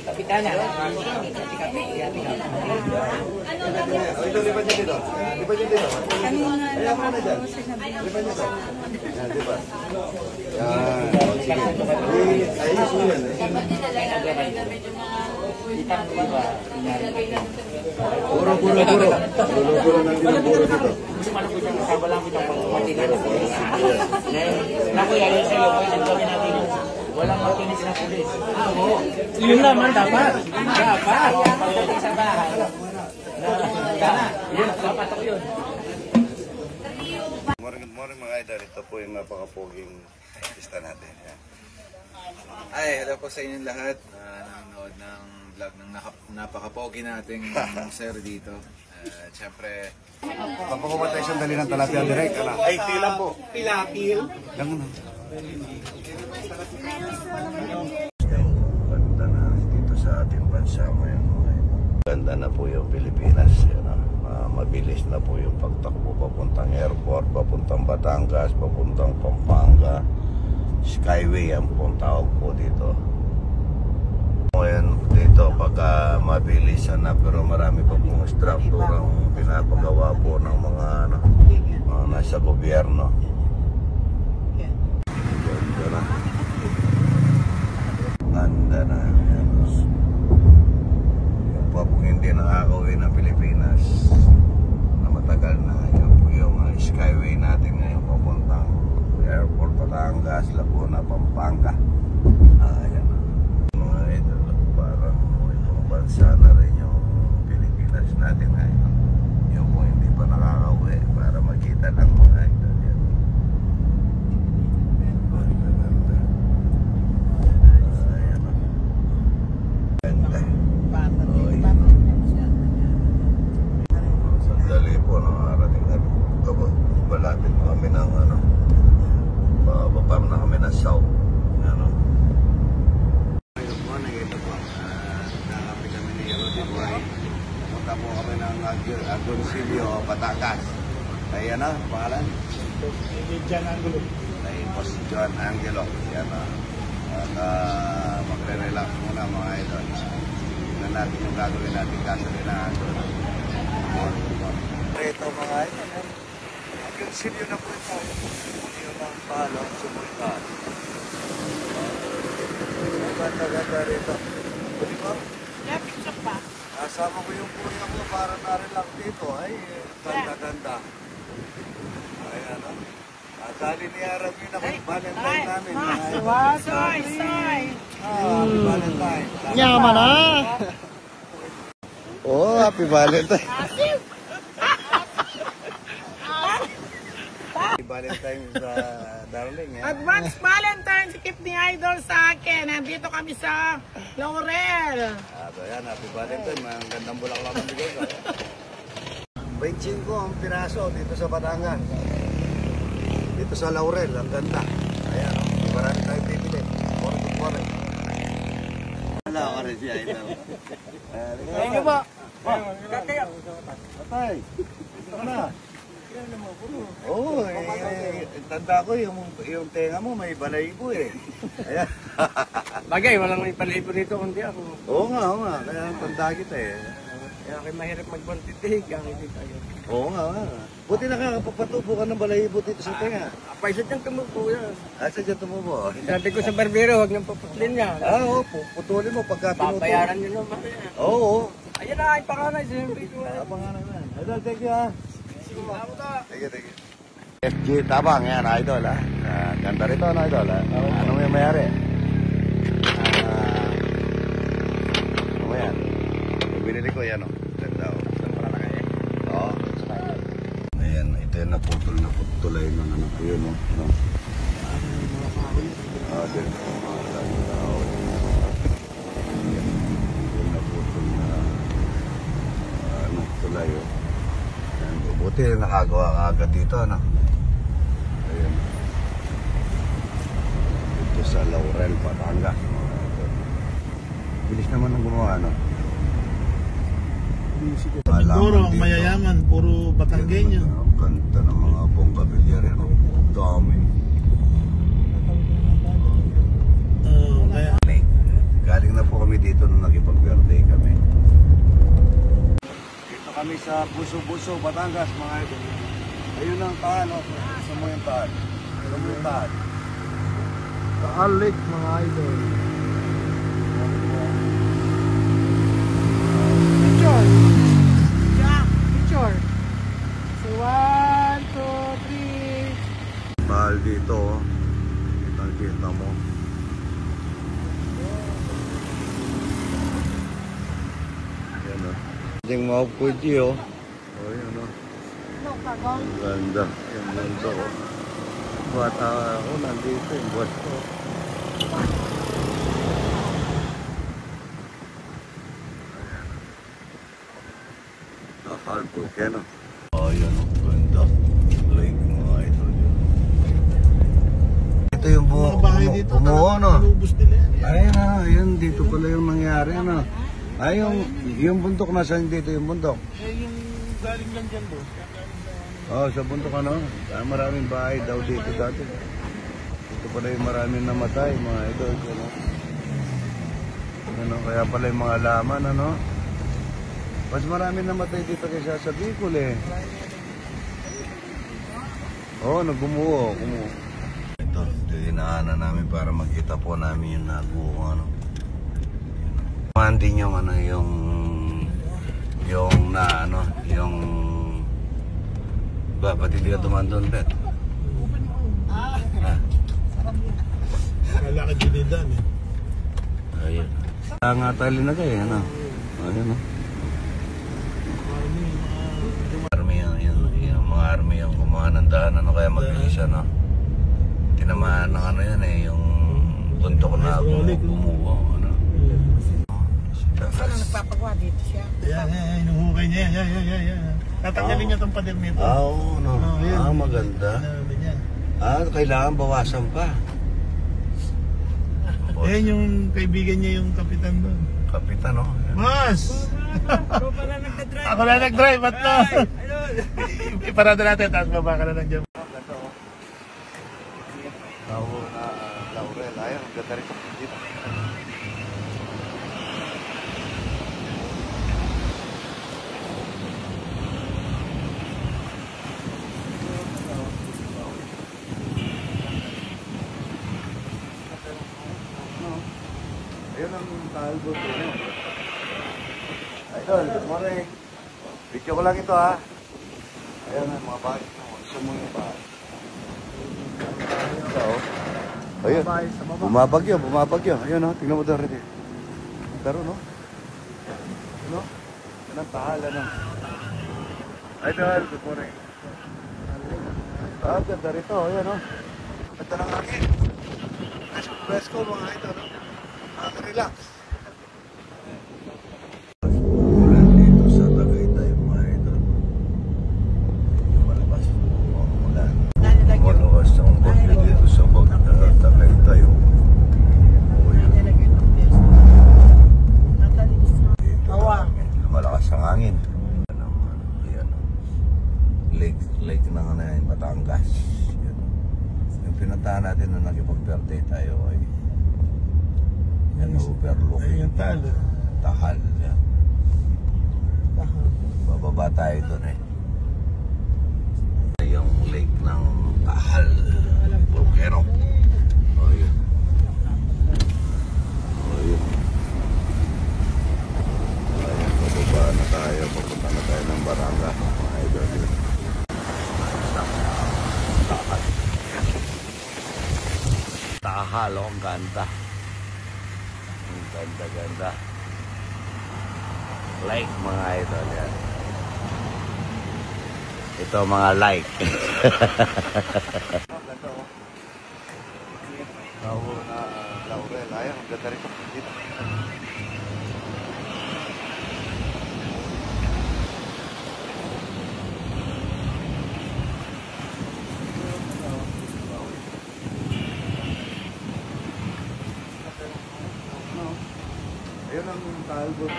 Kapitana. Ito, lipat niyo dito. Lipat niyo dito. Ayaw mo na dyan. Lipat niyo dito. Yan, lipat. Yan. Sige. Ayos mo yan. Puro lang dinaburo dito. Walang makinig na pulis. Yun naman dapat. Pagdating sa bahay. Dapat ako yun. Good morning mga idol. Ito po yung napakapoging artista natin. Ay, hello po sa inyong lahat. Nanonood ng vlog ng napakapogi nating sir dito. Siyempre, Papakuha tayo sandali ng talapia direct. Ay, tilang po. Pilapil. Lang na. Ganda na dito sa ating bansa ngayon. Ganda na po yung Pilipinas. Mabilis na po yung pagtakbo papuntang airport, papuntang Batangas, papuntang Pampanga. Skyway ang pong tawag po dito. Ngayon dito pagka mabilisan na pero marami pa pong strukturang pinapagawa po ng mga nasa gobyerno. Ganda na. Ganda na. Yung pa pong hindi nakakauwi ng Pilipinas na matagal na. Yun po yung skyway natin ngayon papuntang airport Batangas, Laguna, Pampanga. Ayan. Mga idol, parang itong bansa na rin yung Pilipinas natin ngayon. Yung po hindi pa nakakauwi para makita lang mga idol yan. Sandali po nakarating na balapit mo kami ng bababa na kami ng South. Good morning, ito po. Nakapit kami ni Rodi Buhay. Punta po kami ng Agoncillo, Batangas. Kaya pangalan? John Angelo. Ay, Boss John Angelo. Yan at magre-relax muna mga idol. Tignan natin yung gagawin natin gasolinahan doon. Ito mga idol. Agoncillo na po ito. Yun ang palang sumulkan. Ganda-ganda rito. Pwede ba? Lapit siya pa. Kasama ko yung kuya ko para na-relax dito. Ay, ganda-ganda. Ayan o. Dali ni Arabin ako yung Valentine namin. Soy! Happy Valentine. Nyama na! Oh, Happy Valentine. Happy Valentine sa darling. Advance Valentine's gift ni Idol sa akin. Nandito kami sa Laurel. Ayan, Happy Valentine. Ang gandang bulaklak ng bigay ko. 25 ang piraso dito sa Batangas. Dito sa Laurel, ang ganda. Ayan, marami tayong bibili. Pore. Wala ka rin siya, Idol. Thank you po. Patay. Ito ka na. Oo, tanda ko yung tenga mo may balahibo eh. Ayan. Bagay, walang may palibo nito kundi ako. Oo nga. Kaya tanda kita eh. Kaya kayo mahirap magbantitig. Oo nga. Buti nakakapapatubo ka ng balahibo dito sa tenga. Paisot niyang tumupo yan. Asa dyan tumubo? Sabi ko sa barbero, huwag niyang paputlin niya. Oo, putulin mo pagka tinutubo. Babayaran niyo naman. Oo. Ayun na, ay pakanay. Siyempre ko. Pangalan na. Idol, thank you ha. Thank you. FG Tabang yan, Idol ha. Ganda rito, Idol ha. Anong yung mayari? Ano mo yan? Binili ko yan o. Ganda o. Oo. Ayan, ito yung naputol-naputulay ng ano ko yun o. Din. Yung naputol na tulay o. Buti nakagawa ka agad dito, ano? Ayun. Dito sa Laurel, Batangas. Bilis naman ang gumawa, ano? Mindoro, ang mayayaman, puro Batanggenyo. Ang ganda ng mga bonggabilyero. Dami. Kaya Galing na po kami dito nung nakipag-birthday kami. Dito kami sa Buso-Buso, Batangas, mga idol. Ayun ang tahan, oh. Gusto mo yung tahan? Gusto mo yung tahan? Taal Lake, mga idol. Picture. Yeah, picture. So 1, 2, 3. Tahal dito, oh. Kita mo. Ayan, oh. Yung mga puji, oh. Oh, yun, oh. Ang ganda. Yung mundo, oh. Bata ako, nandito yung buwas ko. Tahal po, kaya, no? Oh, yun, oh. Ganda. Lake, mga ito. Ito yung Mga bahay dito, bumuo, no? Nalubos nila yan. Ayun na, ayun, dito pala yung nangyari, ano? Ay, yung bundok, nasaan dito yung bundok? Yung galing lang dyan, boss. Oo, sa bundok, ano? Maraming bahay daw dito dati. Dito pala yung maraming namatay, mga idol, ano? Ano, kaya pala yung mga laman, ano? Mas maraming namatay dito kaysa sa Bicol, eh. Oo, kumuha. Ito dinaanan namin para makita po namin yung nabuo, ano. Din yung ano, yung na ano, yung ba, pati di ka dumaan doon, Bet? Kala ka dinidan, eh. Ayun. Kaya nga tayo linagay, ano? Ayun, no? Yung mga army yung kumuha ng daan, ano, kaya mabilis, ano? Tinamaan ng ano yan, eh, yung bundok na bumuo, ano? Saan nagpapagawa dito siya? Yan, inuhukay niya, yan. Tatanggalin niya itong pader nito. Oo, no. Yan. Maganda. Yan. Kailangan bawasan pa. Yan yung kaibigan niya, yung kapitan doon. Kapitan, no? Mas! Ako pala nagka-drive. Ako na nag-drive, ba't no? Iparada natin, tapos baba ka na ng jam. Laurel, ayun, ganda rin dito. Ayun ang tahal doon, no? Idol, good morning. Video ko lang ito, ha? Ayan ang mga bahay. Gusto mo yung bahay. Ayun, bumabagyo. Ayun, no? Tingnan mo doon rin. Pero, no? Ano? Yan ang tahal, ano? Idol, good morning. Ganda rito. Ayun, no? Ganda ng hangin. Presko, mga idol, no? Relax. Ulan dito sa Tagaytay, mga idol. Malakas po ang ulan. Malakas ang bagyo dito sa Tagaytay. Dito, malakas ang hangin. Ayan. Lake ng Batangas. Yung pinuntahan natin nung nakipag-birthday tayo ay overlook. Ayun yung talo. Tahal. Bababa tayo doon, eh. Yung lake ng Tahal Volcano. Oh, yun. Ayun, bababa na tayo. Papunta na tayo ng Baranga. Mga idol. Tahal, oh, ang ganda. Ganda. Like, mga idol, yan. Ito, mga like. Laurel, ayun, ang ganda rin dito. Kalbo to.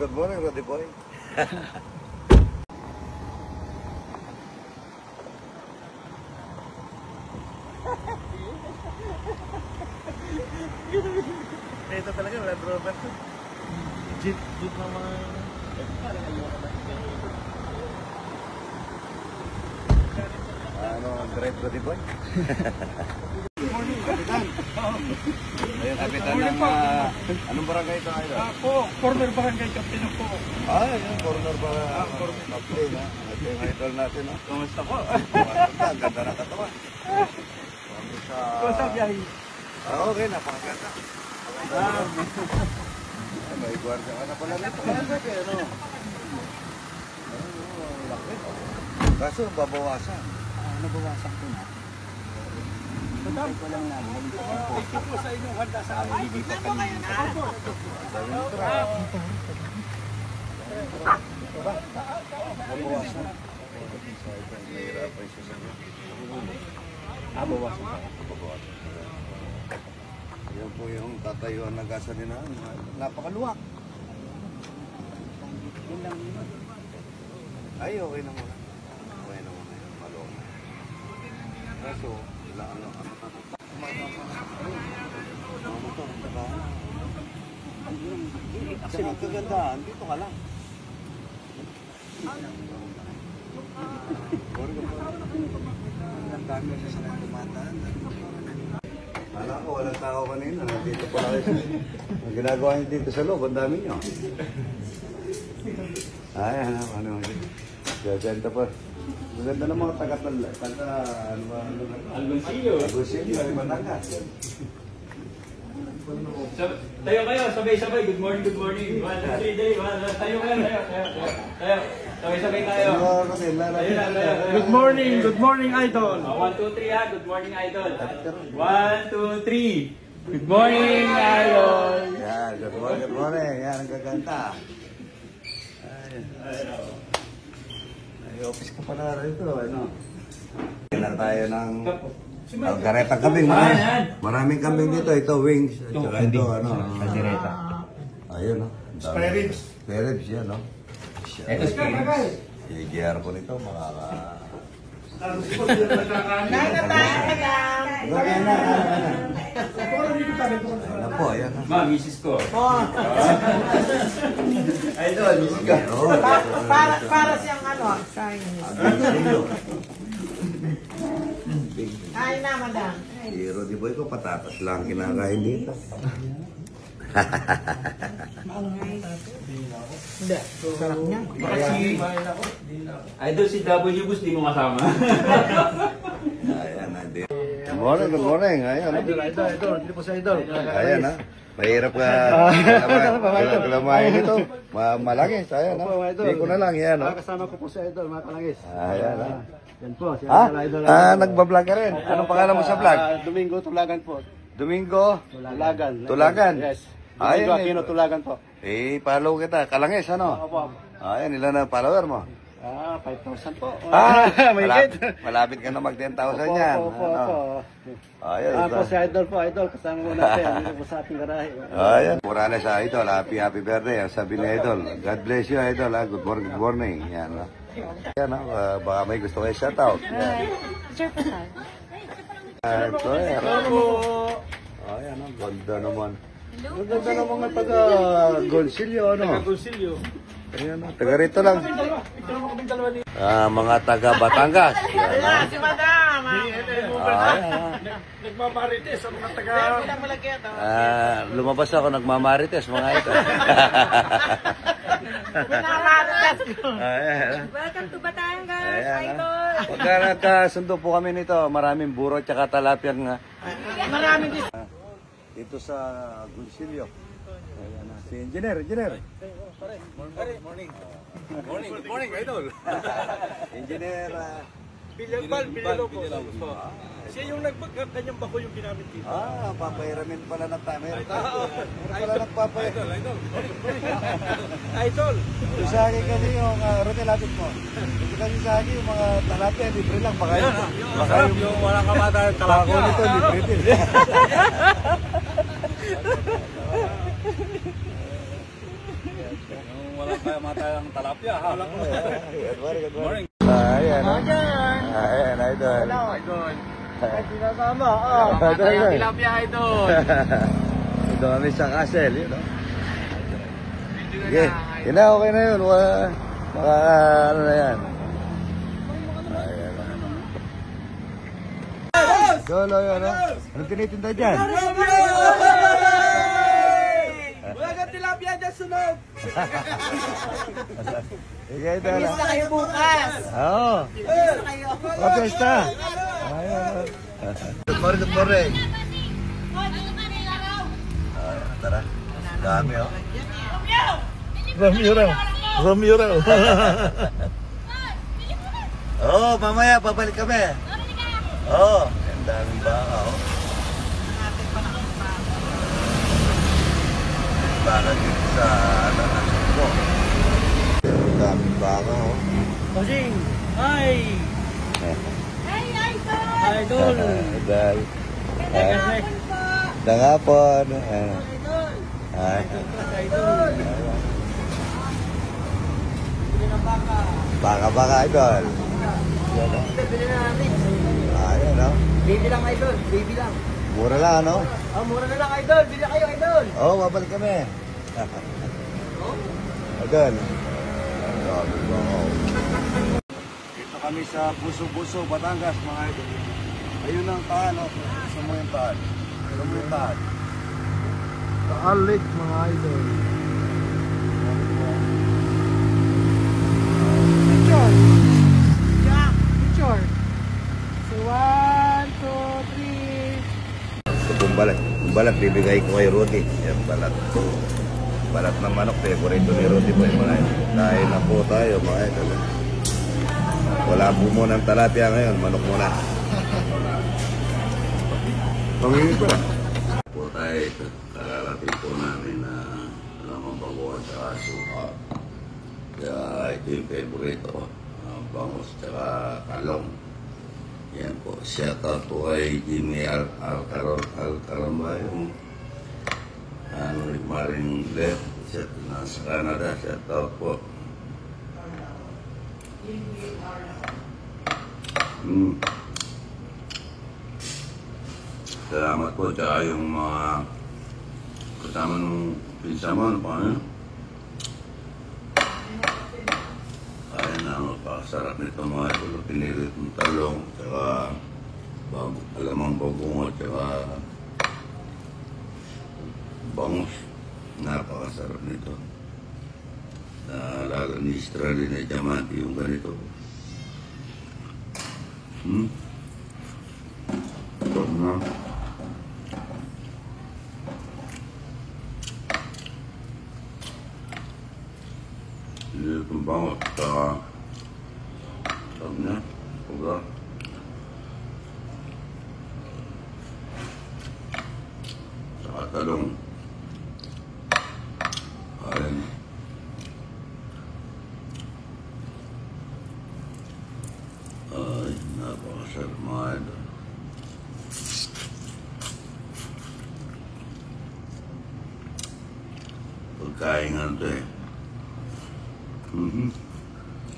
Good morning, Roddy Boy. Ito talaga, Land Rover to. Jeep na mga... Ano ang drive, Roddy Boy? Ayun, kapitan ng... anong barangay ito kayo? Ako, former barangay captain ako. Yung corner ba? Captain, ha? Ito yung idol natin, ha? Kamusta po? Ang ganda ng katawan. Kamusta biyahe? Okay, napakaganda. May gwardiya ka na pala nito. Laki. Kaso, babawasan. Nabawasan ko na. Madam, ko lang namin. Thank you po sa inyong handa sa amin. Sabi ng truck. Babawasan. Nahirapan siya sa iyo. Bawasan ka. Yan po yung tatayuan ng gasolinahan. Napakaluwak. Ay, okay na muna. Okay na muna. Maluwak na. Kaso, ano motor, kasi ang kagandahan, dito ka lang. Ang dami na sa tumataan. Alam ko, walang tao kanina. Nandito pala kayo. Ang ginagawa niyo dito sa loob, ang dami niyo. Ay, ano. Gaganda pa. Maganda ng mga Algoncillo. Algoncillo, ay Batangas. Tayo kayo, sabay-sabay. Good morning, good morning. 1, 2, 3, day. Tayo kayo, tayo. Sabay-sabay tayo. Good morning, idol. 1, 2, 3 ha, good morning, idol. 1, 2, 3. Good morning, idol. Yan, good morning. Yan, ang gaganda. Ay, office ka pala rito, ano? Kailan tayo ng algaretang kambing. Maraming kambing dito. Ito, wings. Tsaka ito, ano? Algareta. Ayun, no? Spare ribs. Spare ribs, yan, no? Ito spirits. I-GR ko nito, makaka... Kain na tayo, madam. Ano po, ayan. Ma, misis ko. Idol, misis ka. Para siyang ano, Chinese. Kain na, madam. Si Roddy Boy ko, patatas lang kinakain dito. Hindi, sarap niya. Idol si W Bus, di mo kasama. Ayan, hindi. Good morning. Ayan. Idol. Hindi po sa idol. Ayan, ha. Mahirap ka. Kalamahin ito. Malaki. Ayan, ha. Hindi ko na lang. Yan, ha. Kasama ko po sa idol, mga kalangis. Ayan, ha. Yan po, si Ha? idol. Nagbablog ka rin. Anong pangalan mo sa vlog? Domingo Tulagan po. Domingo? Tulagan. Tulagan? Yes. Ayan, Domingo Aquino Tulagan po. follow kita. Kalangis, ano? Opo. Ayan, ilan ang follower mo? 5,000 po. Malapit ka na mag 10,000 yan. Opo. Ayan. Po si idol po, idol. Kasama mo natin. Dito po sa ating garahe. Ayan. Mura na sa idol. Happy birthday. Ang sabi ni idol. God bless you, idol. Good morning. Yan. Yan. Baka may gusto kayo shoutout. Sir Pasal. Ito eh. Ayan. Ganda naman. Ganda naman ang taga Gonsilio. Consilio. Ayan. Taga rito lang. Mga taga Batangas. Ayan, si madam. Nagmamarites ang mga taga... Lumabas ako nagmamarites mga ito. Minamarites ko. Welcome to Batangas, Ayan, idol. Pagka nagkasundo po kami nito, maraming buro at saka talapyang Maraming din. dito sa Gonsilio. Ayan na, si Engineer. Morning, idol. Engineer Villalobos. Siya yung nagpagkanyang bako yung ginamit dito. Papairamin pala ng tayo. Meron pala nagpapairamin. Idol! Yung sa akin kasi yung rotelapit mo. Yung kasi sa akin yung mga talapia, libre lang. Baka Yung walang kamatay bako nito, libre din. Walang kamatay ang talapia, ha? Good morning. Ayan. Ayan, idol. Idol. Sinasama. Tilapia, idol. Ito kami sa castle, yun, no? Sige, yun na, okay na yun. Maka, ano na yan. Ayan. Dolo, yun, no? Anong tinitinda dyan? Wala kang tilapia dyan, sunod. Sige, idol. Basta kayo bukas. Oo. Basta kayo. Pesta. Ayan. Good morning. Tara. Dami, oh. Romeo raw. Oh, mamaya, babalik kami. Oh, ang daming baka, oh. Baka dito sa, Asungko. Ang daming baka, oh. Bossing! Hi! Idol! Idol. Dangapon. Ay. Baka, idol. Ayan, no? Baby lang, idol. Baby lang. Mura lang, ano? Mura na lang, idol. Bili kayo, idol. Oo, babalik kami. Idol. Dito kami sa Buso-Buso, Batangas, mga idol. Ayun ang taan, no? Gusto mo yung taan. Gusto mo yung taan. Taal Lake, mga idol. Picture. Yeah, picture. So, 1, 2, 3. Ito pong balat. Yung balat, bibigay ko kay Rudy. Yan, balat. Balat ng manok, favorite ni Rudy po yung mga idol. Dahil na po tayo, mga idol. Wala po muna ng talapia ngayon, manok muna. Pangingin ko lang. Po tayo, kalalating po namin na alamang bagoan sa suka. Kaya ito yung favorito. Bangus tsaka talong. Yan po. Shout out po kay Jimmy Alcaramba, yung Maring Left. Nasa Canada. Shout out po. Salamat po. Tsaka yung mga kasama nung pinsa mo. Ano pa ano? Kaya na magpakasarap nito mga ito. Pinilit ng talong. Tsaka alamang bagungot. Tsaka bangus. Napakasarap nito. Lalo ni Estrella na Diamante yung ganito. Ito na. Ito ang bangot. Saka ito na. Pagka. Saka talong. Ayan. Ay, napakasarap mga idol. Pagkain nga ito eh.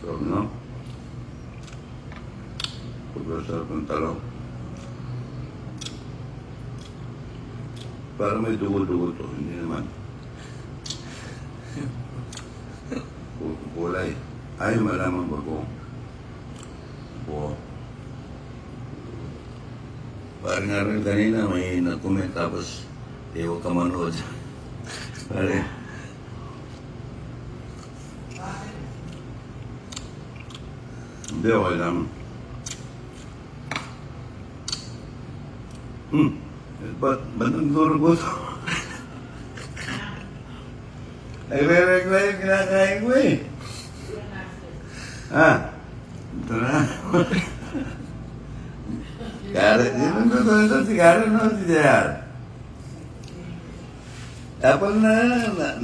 Sarap na. Pagkasarap ng talong. Parang may dugo-dugo to, hindi naman. Kulay. Ay, malamang bagong. Po. Parang nga rin kanina may nag-comment tapos huwag ka manood. Parang hindi, okay lang. Ba't ang duro to? Ay, meron ko yung kinakain ko eh. Ito na. Karen, si Karen no, si JR. Apple na,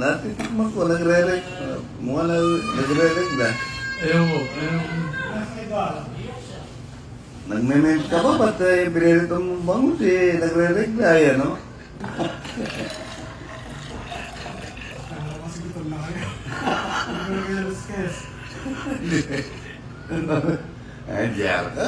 natitikman ko, nagre-reg na. Ayaw mo. Nagme-melt ka ba? Ba't pinilito mong bangus nagre-reg na yan, no? Ay, JR ka?